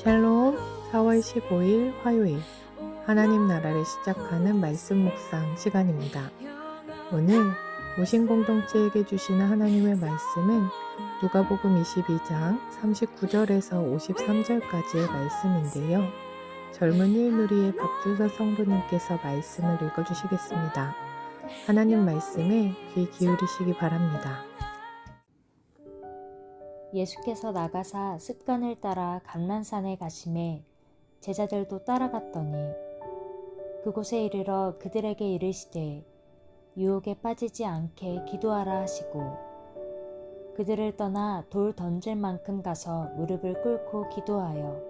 샬롬. 4월 15일 화요일 하나님 나라를 시작하는 말씀 묵상 시간입니다. 오늘 모신 공동체에게 주시는 하나님의 말씀은 누가복음 22장 39절에서 53절까지의 말씀인데요. 젊은이 누리의 박주선 성도님께서 말씀을 읽어주시겠습니다. 하나님 말씀에 귀 기울이시기 바랍니다. 예수께서 나가사 습관을 따라 감난산에 가심에 제자들도 따라갔더니 그곳에 이르러 그들에게 이르시되 유혹에 빠지지 않게 기도하라 하시고 그들을 떠나 돌 던질 만큼 가서 무릎을 꿇고 기도하여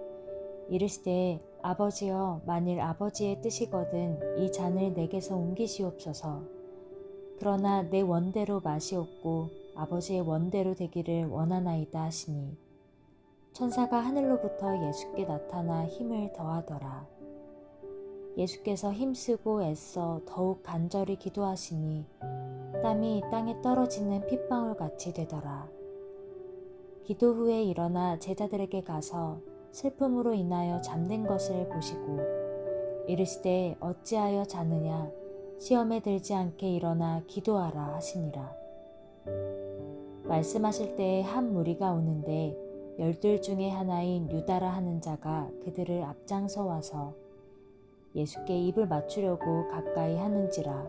이르시되 아버지여, 만일 아버지의 뜻이거든 이 잔을 내게서 옮기시옵소서. 그러나 내 원대로 마시옵고 아버지의 원대로 되기를 원하나이다 하시니 천사가 하늘로부터 예수께 나타나 힘을 더하더라. 예수께서 힘쓰고 애써 더욱 간절히 기도하시니 땀이 땅에 떨어지는 핏방울같이 되더라. 기도 후에 일어나 제자들에게 가서 슬픔으로 인하여 잠든 것을 보시고 이르시되 어찌하여 자느냐, 시험에 들지 않게 일어나 기도하라 하시니라. 말씀하실 때에 한 무리가 오는데 12 중에 하나인 유다라 하는 자가 그들을 앞장서 와서 예수께 입을 맞추려고 가까이 하는지라.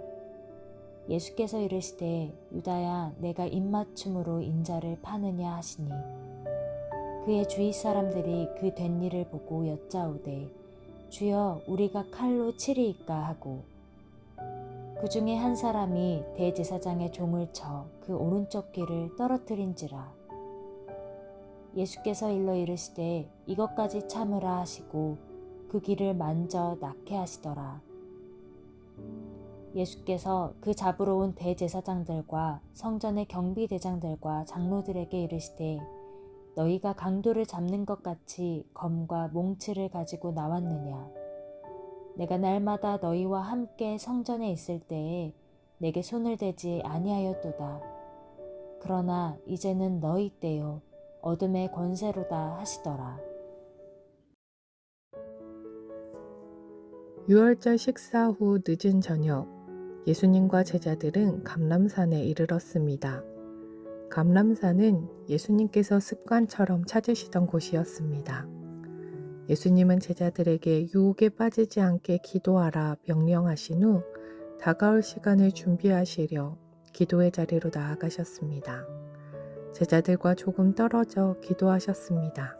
예수께서 이르시되 유다야, 내가 입맞춤으로 인자를 파느냐 하시니 그의 주위 사람들이 그 된 일을 보고 여짜오되 주여, 우리가 칼로 치리이까 하고 그 중에 한 사람이 대제사장의 종을 쳐 그 오른쪽 귀를 떨어뜨린지라. 예수께서 일러 이르시되 이것까지 참으라 하시고 그 귀를 만져 낫게 하시더라. 예수께서 그 잡으러 온 대제사장들과 성전의 경비대장들과 장로들에게 이르시되 너희가 강도를 잡는 것 같이 검과 몽치를 가지고 나왔느냐. 내가 날마다 너희와 함께 성전에 있을 때에 내게 손을 대지 아니하였도다. 그러나 이제는 너희 때요 어둠의 권세로다 하시더라. 유월절 식사 후 늦은 저녁, 예수님과 제자들은 감람산에 이르렀습니다. 감람산은 예수님께서 습관처럼 찾으시던 곳이었습니다. 예수님은 제자들에게 유혹에 빠지지 않게 기도하라 명령하신 후 다가올 시간을 준비하시려 기도의 자리로 나아가셨습니다. 제자들과 조금 떨어져 기도하셨습니다.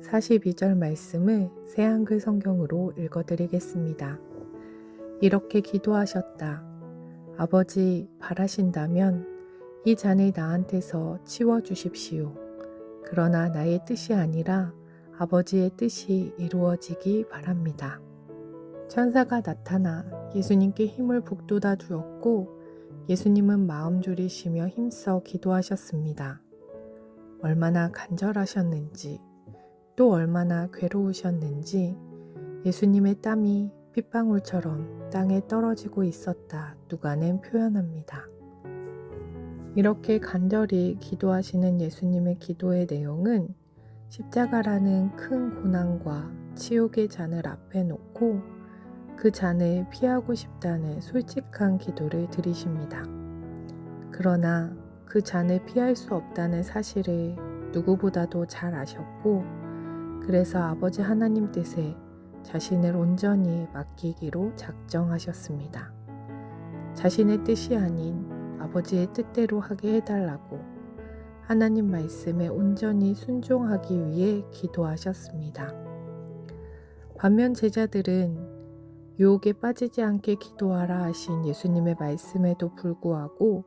42절 말씀을 새한글 성경으로 읽어드리겠습니다. 이렇게 기도하셨다. 아버지, 바라신다면 이 잔을 나한테서 치워주십시오. 그러나 나의 뜻이 아니라 아버지의 뜻이 이루어지기 바랍니다. 천사가 나타나 예수님께 힘을 북돋아 주었고 예수님은 마음 졸이시며 힘써 기도하셨습니다. 얼마나 간절하셨는지, 또 얼마나 괴로우셨는지 예수님의 땀이 핏방울처럼 땅에 떨어지고 있었다 누가는 표현합니다. 이렇게 간절히 기도하시는 예수님의 기도의 내용은 십자가라는 큰 고난과 치욕의 잔을 앞에 놓고 그 잔을 피하고 싶다는 솔직한 기도를 드리십니다. 그러나 그 잔을 피할 수 없다는 사실을 누구보다도 잘 아셨고 그래서 아버지 하나님 뜻에 자신을 온전히 맡기기로 작정하셨습니다. 자신의 뜻이 아닌 아버지의 뜻대로 하게 해달라고 하나님 말씀에 온전히 순종하기 위해 기도하셨습니다. 반면 제자들은 유혹에 빠지지 않게 기도하라 하신 예수님의 말씀에도 불구하고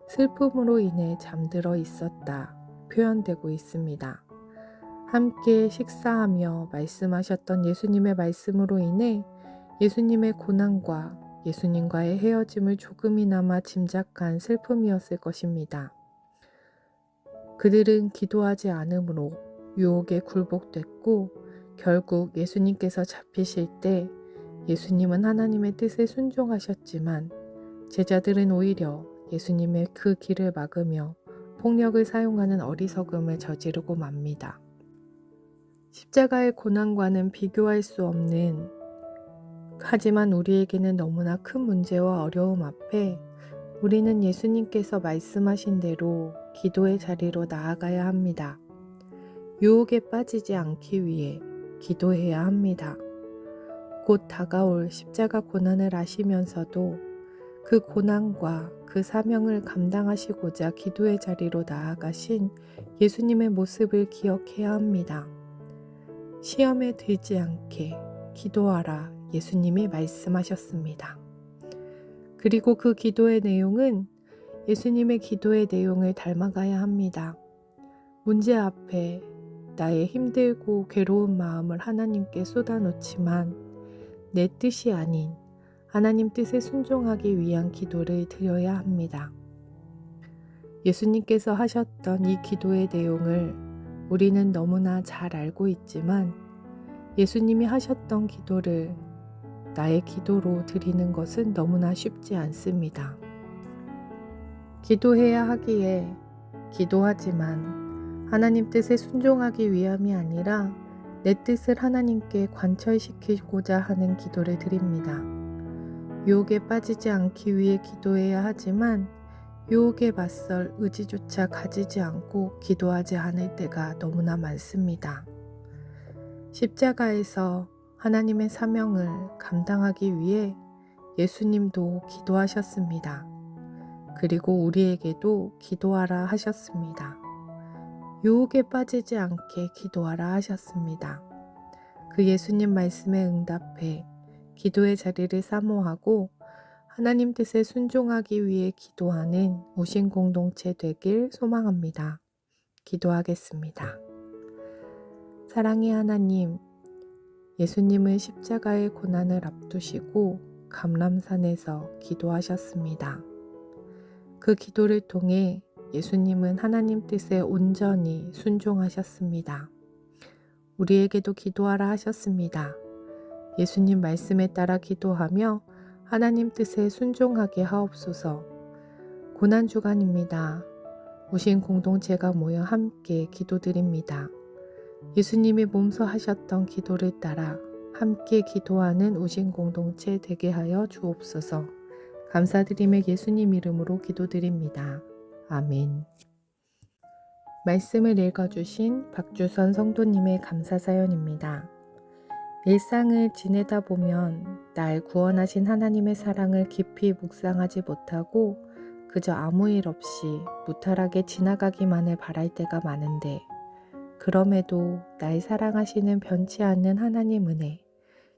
슬픔으로 인해 잠들어 있었다 표현되고 있습니다. 함께 식사하며 말씀하셨던 예수님의 말씀으로 인해 예수님의 고난과 예수님과의 헤어짐을 조금이나마 짐작한 슬픔이었을 것입니다. 그들은 기도하지 않으므로 유혹에 굴복됐고 결국 예수님께서 잡히실 때 예수님은 하나님의 뜻에 순종하셨지만 제자들은 오히려 예수님의 그 길을 막으며 폭력을 사용하는 어리석음을 저지르고 맙니다. 십자가의 고난과는 비교할 수 없는, 하지만 우리에게는 너무나 큰 문제와 어려움 앞에 우리는 예수님께서 말씀하신 대로 기도의 자리로 나아가야 합니다. 유혹에 빠지지 않기 위해 기도해야 합니다. 곧 다가올 십자가 고난을 아시면서도 그 고난과 그 사명을 감당하시고자 기도의 자리로 나아가신 예수님의 모습을 기억해야 합니다. 시험에 들지 않게 기도하라 예수님이 말씀하셨습니다. 그리고 그 기도의 내용은 예수님의 기도의 내용을 닮아가야 합니다. 문제 앞에 나의 힘들고 괴로운 마음을 하나님께 쏟아놓지만 내 뜻이 아닌 하나님 뜻에 순종하기 위한 기도를 드려야 합니다. 예수님께서 하셨던 이 기도의 내용을 우리는 너무나 잘 알고 있지만 예수님이 하셨던 기도를 나의 기도로 드리는 것은 너무나 쉽지 않습니다. 기도해야 하기에 기도하지만 하나님 뜻에 순종하기 위함이 아니라 내 뜻을 하나님께 관철시키고자 하는 기도를 드립니다. 유혹에 빠지지 않기 위해 기도해야 하지만 유혹에 맞설 의지조차 가지지 않고 기도하지 않을 때가 너무나 많습니다. 십자가에서 하나님의 사명을 감당하기 위해 예수님도 기도하셨습니다. 그리고 우리에게도 기도하라 하셨습니다. 유혹에 빠지지 않게 기도하라 하셨습니다. 그 예수님 말씀에 응답해 기도의 자리를 사모하고 하나님 뜻에 순종하기 위해 기도하는 우신 공동체 되길 소망합니다. 기도하겠습니다. 사랑의 하나님, 예수님은 십자가의 고난을 앞두시고 감람산에서 기도하셨습니다. 그 기도를 통해 예수님은 하나님 뜻에 온전히 순종하셨습니다. 우리에게도 기도하라 하셨습니다. 예수님 말씀에 따라 기도하며 하나님 뜻에 순종하게 하옵소서. 고난주간입니다. 우신 공동체가 모여 함께 기도드립니다. 예수님이 몸소 하셨던 기도를 따라 함께 기도하는 우신 공동체 되게 하여 주옵소서. 감사드리며 예수님 이름으로 기도드립니다. 아멘. 말씀을 읽어주신 박주선 성도님의 감사사연입니다. 일상을 지내다 보면 날 구원하신 하나님의 사랑을 깊이 묵상하지 못하고 그저 아무 일 없이 무탈하게 지나가기만을 바랄 때가 많은데, 그럼에도 날 사랑하시는 변치 않는 하나님 은혜,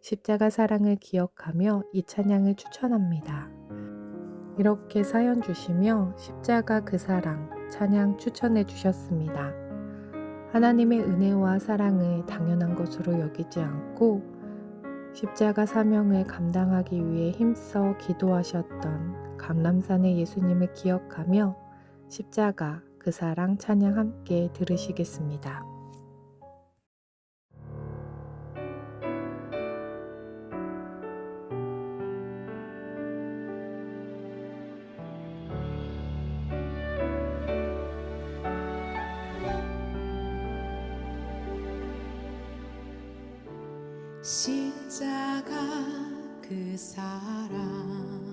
십자가 사랑을 기억하며 이 찬양을 추천합니다. 이렇게 사연 주시며 십자가 그 사랑 찬양 추천해 주셨습니다. 하나님의 은혜와 사랑을 당연한 것으로 여기지 않고 십자가 사명을 감당하기 위해 힘써 기도하셨던 감람산의 예수님을 기억하며 십자가 그 사랑 찬양 함께 들으시겠습니다. 십자가 그 사랑